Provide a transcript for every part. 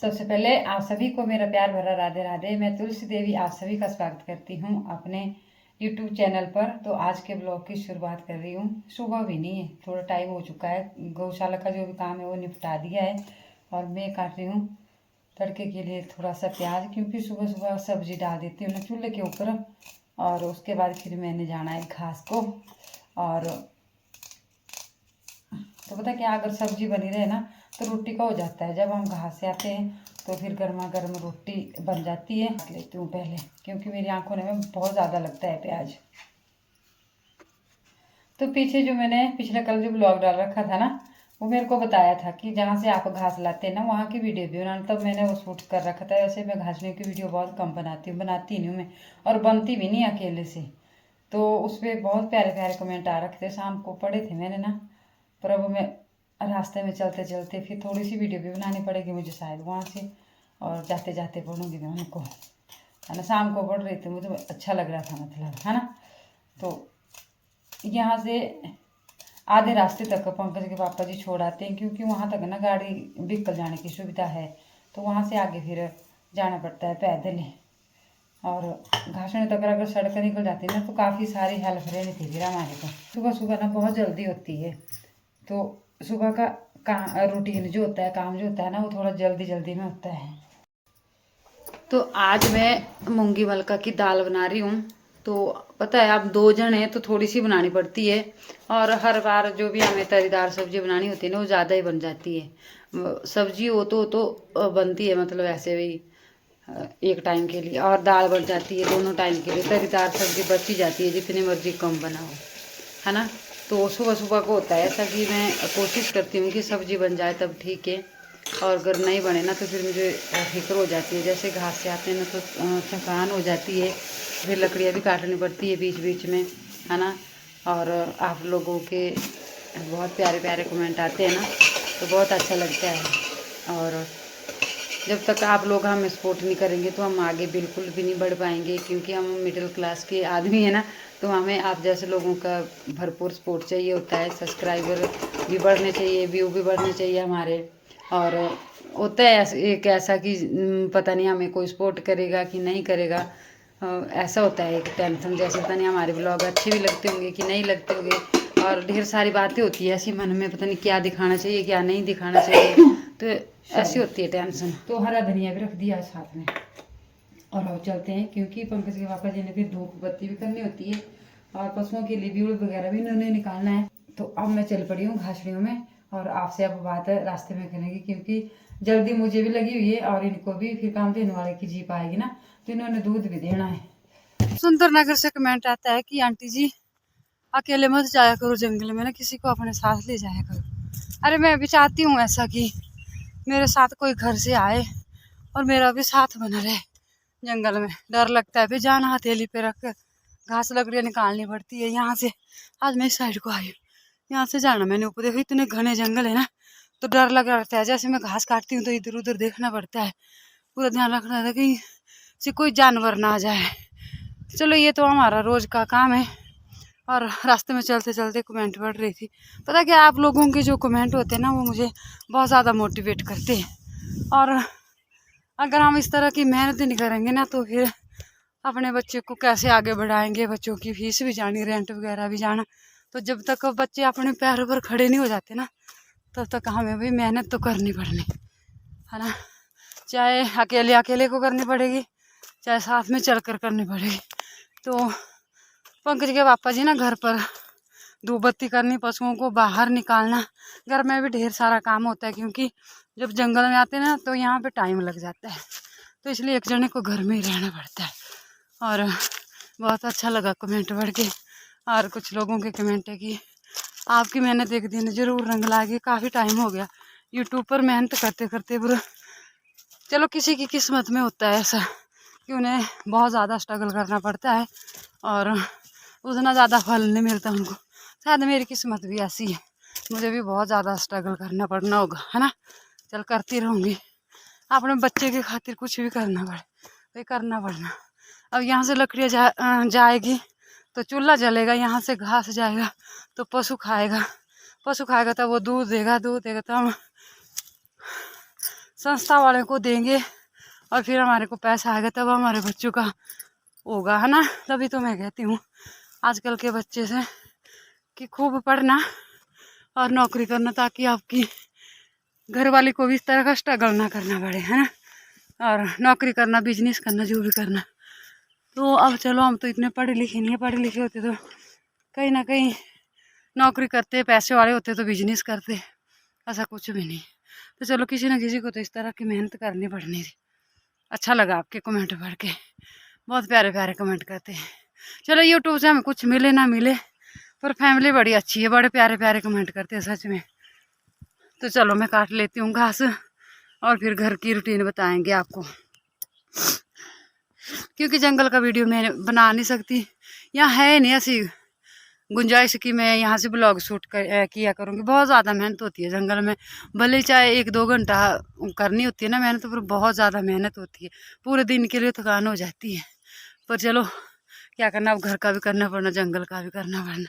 सबसे पहले आप सभी को मेरा प्यार भरा राधे राधे। मैं तुलसी देवी आप सभी का स्वागत करती हूँ अपने YouTube चैनल पर। तो आज के ब्लॉग की शुरुआत कर रही हूँ। सुबह भी नहीं है, थोड़ा टाइम हो चुका है। गौशाला का जो भी काम है वो निपटा दिया है और मैं काट रही हूँ तड़के के लिए थोड़ा सा प्याज, क्योंकि सुबह सुबह सब्जी डाल देती हूँ ना चूल्हे के ऊपर। और उसके बाद फिर मैंने जाना है घास को। और तो पता क्या, अगर सब्जी बनी रहे ना तो रोटी का हो जाता है। जब हम घास से आते हैं तो फिर गर्मा गर्म रोटी बन जाती है। लेती हूँ पहले, क्योंकि मेरी आंखों में बहुत ज़्यादा लगता है प्याज। तो पीछे जो मैंने पिछले कल जो ब्लॉग डाल रखा था ना, वो मेरे को बताया था कि जहाँ से आप घास लाते हैं ना वहाँ की वीडियो भी बनाना। तब मैंने वो शूट कर रखा था। वैसे मैं घासने की वीडियो बहुत कम बनाती नहीं हूँ मैं, और बनती भी नहीं अकेले से। तो उस पर बहुत प्यारे प्यारे कमेंट आ रखे थे, शाम को पढ़े थे मैंने ना। पर अब मैं रास्ते में चलते चलते फिर थोड़ी सी वीडियो भी बनानी पड़ेगी मुझे शायद वहाँ से, और जाते जाते पढ़ूँगी मैं उनको, है ना। शाम को पढ़ रही थी, मुझे अच्छा लग रहा था, मतलब, है ना। तो यहाँ से आधे रास्ते तक पंकज के पापा जी छोड़ आते हैं, क्योंकि वहाँ तक ना गाड़ी व्हीकल जाने की सुविधा है। तो वहाँ से आगे फिर जाना पड़ता है पैदल ही। और घासने तक अगर सड़क निकल जाती है ना तो काफ़ी सारी हेल्प रहनी थी फिर हमारे को। सुबह सुबह ना बहुत जल्दी होती है, तो सुबह का काम रूटीन जो होता है, काम जो होता है ना, वो थोड़ा जल्दी जल्दी में होता है। तो आज मैं मूंगी मलका की दाल बना रही हूँ। तो पता है, आप 2 जन हैं तो थोड़ी सी बनानी पड़ती है। और हर बार जो भी हमें तरीदार सब्जी बनानी होती है ना, वो ज़्यादा ही बन जाती है। सब्जी हो तो बनती है, मतलब ऐसे भी एक टाइम के लिए, और दाल बन जाती है दोनों टाइम के लिए। तरीदार सब्जी बच ही जाती है जितनी मर्जी कम बनाओ, है ना। तो सुबह सुबह को होता है ऐसा कि मैं कोशिश करती हूँ कि सब्जी बन जाए तब ठीक है, और अगर नहीं बने ना तो फिर मुझे फिक्र हो जाती है। जैसे घास से आते हैं ना तो थकान हो जाती है, फिर लकड़ियाँ भी काटनी पड़ती है बीच बीच में, है ना। और आप लोगों के बहुत प्यारे प्यारे कमेंट आते हैं ना, तो बहुत अच्छा लगता है। और जब तक आप लोग हमें सपोर्ट नहीं करेंगे तो हम आगे बिल्कुल भी नहीं बढ़ पाएंगे, क्योंकि हम मिडिल क्लास के आदमी हैं ना। तो हमें आप जैसे लोगों का भरपूर सपोर्ट चाहिए होता है। सब्सक्राइबर भी बढ़ने चाहिए, व्यू भी बढ़ने चाहिए हमारे। और होता है एक ऐसा कि पता नहीं हमें कोई सपोर्ट करेगा कि नहीं करेगा। ऐसा होता है एक टेंशन, जैसे पता नहीं हमारे ब्लॉग अच्छे भी लगते होंगे कि नहीं लगते होंगे। और ढेर सारी बातें होती है ऐसी मन में, पता नहीं क्या दिखाना चाहिए क्या नहीं दिखाना चाहिए। तो ऐसी होती है टेंशन। तो हरा धनिया भी रख दिया साथ में। और अब चलते हैं, क्योंकि पंकज के पापा जी ने फिर धूप बत्ती भी करनी होती है, और पशुओं के लिए ब्यूड़ वगैरह भी इन्होंने निकालना है। तो अब मैं चल पड़ी हूँ घासड़ियों में, और आपसे अब बात रास्ते में करेंगे, क्योंकि जल्दी मुझे भी लगी हुई है और इनको भी फिर काम देने वाले की जीप आएगी ना, तो इन्होंने दूध भी देना है। सुंदर नगर से कमेंट आता है कि आंटी जी अकेले मत जाया करो जंगल में ना, किसी को अपने साथ ले जाया करो। अरे मैं भी चाहती हूँ ऐसा कि मेरे साथ कोई घर से आए और मेरा भी साथ बना रहे। जंगल में डर लगता है, फिर जाना हथेली पे रख कर घास लकड़ियाँ निकालनी पड़ती है यहाँ से। आज मैं इस साइड को आई हूँ, यहाँ से जाना मैंने ऊपर। देखो इतने घने जंगल है ना, तो डर लग रहता है। जैसे मैं घास काटती हूँ तो इधर उधर देखना पड़ता है, पूरा ध्यान रखना था कि से कोई जानवर ना आ जाए। चलो ये तो हमारा रोज का काम है। और रास्ते में चलते चलते कमेंट पढ़ रही थी। पता क्या, आप लोगों के जो कमेंट होते हैं ना, वो मुझे बहुत ज़्यादा मोटिवेट करते हैं। और अगर हम इस तरह की मेहनत नहीं करेंगे ना, तो फिर अपने बच्चे को कैसे आगे बढ़ाएंगे। बच्चों की फीस भी जानी, रेंट वगैरह भी जाना। तो जब तक बच्चे अपने पैरों पर खड़े नहीं हो जाते ना, तब तक हमें भी मेहनत तो करनी पड़नी, है ना। चाहे अकेले अकेले को करनी पड़ेगी, चाहे साथ में चल कर करनी पड़ेगी। तो पंकज के पापा जी ना घर पर धूप बत्ती करनी, पशुओं को बाहर निकालना, घर में भी ढेर सारा काम होता है, क्योंकि जब जंगल में आते हैं ना तो यहाँ पे टाइम लग जाता है। तो इसलिए एक जने को घर में ही रहना पड़ता है। और बहुत अच्छा लगा कमेंट पढ़ के। और कुछ लोगों के कमेंट है कि आपकी मेहनत एक दिन जरूर रंग लाएगी। काफ़ी टाइम हो गया यूट्यूब पर मेहनत करते करते, पूरा चलो किसी की किस्मत में होता है ऐसा कि उन्हें बहुत ज़्यादा स्ट्रगल करना पड़ता है और उतना ज़्यादा फल नहीं मिलता उनको। शायद मेरी किस्मत भी ऐसी है, मुझे भी बहुत ज़्यादा स्ट्रगल करना पड़ना होगा, है ना। चल करती रहूँगी, अपने बच्चे के खातिर कुछ भी करना पड़े वही करना पड़ना। अब यहाँ से लकड़ियाँ जाएगी तो चूल्हा जलेगा, यहाँ से घास जाएगा तो पशु खाएगा, पशु खाएगा तब वो दूध देगा, दूध देगा तो हम संस्था वाले को देंगे और फिर हमारे को पैसा आएगा तब हमारे बच्चों का होगा, है ना। तभी तो मैं कहती हूँ आजकल के बच्चे से कि खूब पढ़ना और नौकरी करना, ताकि आपकी घर वाले को भी इस तरह का स्ट्रगल ना करना पड़े, है ना। और नौकरी करना, बिजनेस करना, जो भी करना। तो अब चलो हम तो इतने पढ़े लिखे नहीं है, पढ़े लिखे होते तो कहीं ना कहीं नौकरी करते, पैसे वाले होते तो बिजनेस करते, ऐसा कुछ भी नहीं। तो चलो किसी न किसी को तो इस तरह की मेहनत करनी पड़नी थी। अच्छा लगा आपके कमेंट पढ़ के, बहुत प्यारे प्यारे कमेंट करते हैं। चलो यूट्यूब से हमें कुछ मिले ना मिले, पर फैमिली बड़ी अच्छी है, बड़े प्यारे प्यारे कमेंट करते हैं सच में। तो चलो मैं काट लेती हूँ घास और फिर घर की रूटीन बताएंगे आपको, क्योंकि जंगल का वीडियो मैं बना नहीं सकती, यहाँ है नहीं ऐसी गुंजाइश कि मैं यहाँ से ब्लॉग शूट किया करूँगी। बहुत ज़्यादा मेहनत होती है जंगल में, भले चाहे 1-2 घंटा करनी होती है ना मेहनत, पर बहुत ज़्यादा मेहनत होती है, पूरे दिन के लिए थकान हो जाती है। पर चलो क्या करना, अब घर का भी करना पड़ना, जंगल का भी करना पड़ना।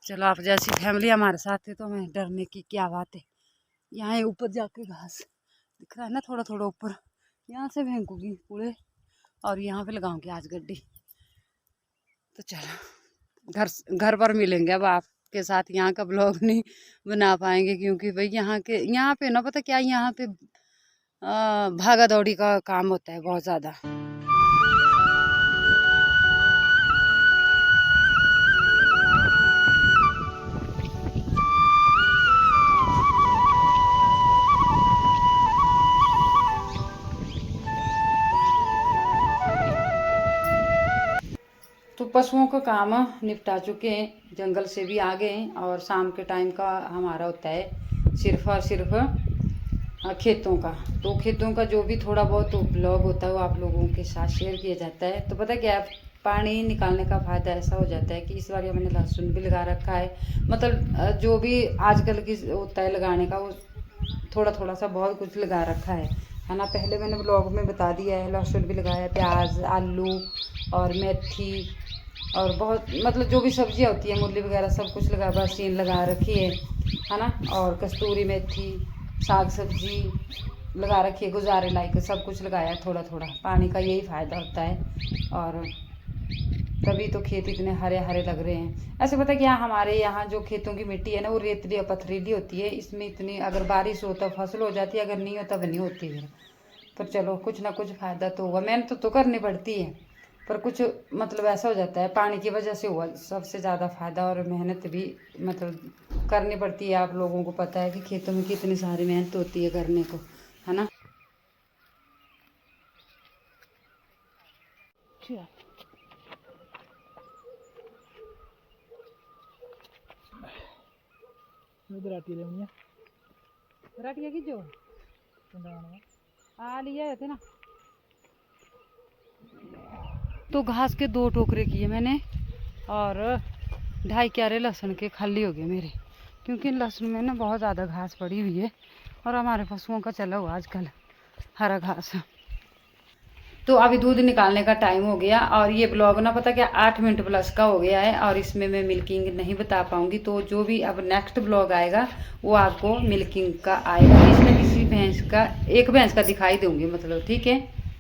चलो आप जैसी फैमिली हमारे साथ है तो हमें डरने की क्या बात है। यहाँ ऊपर जाके घास दिख रहा है ना, थोड़ा थोड़ा ऊपर, यहाँ से फेंकूँगी पूरे और यहाँ पे लगाऊंगी आज गड्डी। तो चलो घर पर मिलेंगे अब आपके साथ, यहाँ का ब्लॉग नहीं बना पाएंगे क्योंकि भाई यहाँ पे ना पता क्या, यहाँ पे भागा दौड़ी का काम होता है बहुत ज़्यादा। तो पशुओं का काम निपटा चुके हैं, जंगल से भी आ गए हैं और शाम के टाइम का हमारा होता है सिर्फ और सिर्फ खेतों का। तो खेतों का जो भी थोड़ा बहुत ब्लॉग होता है वो आप लोगों के साथ शेयर किया जाता है। तो पता क्या, पानी निकालने का फ़ायदा ऐसा हो जाता है कि इस बार मैंने लहसुन भी लगा रखा है, मतलब जो भी आजकल की होता है लगाने का, वो थोड़ा थोड़ा सा बहुत कुछ लगा रखा है ना। पहले मैंने ब्लॉग में बता दिया है, लहसुन भी लगाया, प्याज, आलू और मेथी और बहुत मतलब जो भी सब्जियां होती है, मूली वगैरह सब कुछ लगा, बरसीन लगा रखी है ना। और कस्तूरी मेथी, साग सब्जी लगा रखी है, गुजारे लायक सब कुछ लगाया थोड़ा थोड़ा। पानी का यही फ़ायदा होता है और तभी तो खेत इतने हरे हरे लग रहे हैं। ऐसे पता क्या, हमारे यहाँ जो खेतों की मिट्टी है ना वो रेतली और पथरीली होती है, इसमें इतनी अगर बारिश हो तो फसल हो जाती है, अगर नहीं हो तब नहीं होती फिर। पर चलो कुछ ना कुछ फ़ायदा तो हुआ, मेहनत तो करनी पड़ती है, पर कुछ मतलब ऐसा हो जाता है पानी की वजह से हुआ सबसे ज़्यादा फ़ायदा। और मेहनत भी मतलब करनी पड़ती है, आप लोगों को पता है कि खेतों में कितनी सारी मेहनत होती है करने को, है ना। राटिया की जो आ लिया थे ना। तो घास के 2 टोकरे किए मैंने और 2.5 क्यारे लहसुन के खाली हो गए मेरे, क्योंकि लहसुन में ना बहुत ज़्यादा घास पड़ी हुई है और हमारे पशुओं का चला हुआ आजकल हरा घास। तो अभी दूध निकालने का टाइम हो गया और ये ब्लॉग ना पता क्या 8 मिनट प्लस का हो गया है और इसमें मैं मिल्किंग नहीं बता पाऊंगी। तो जो भी अब नेक्स्ट ब्लॉग आएगा वो आपको मिल्किंग का आएगा, इसमें किसी भैंस का, एक भैंस का दिखाई दूंगी मतलब, ठीक है।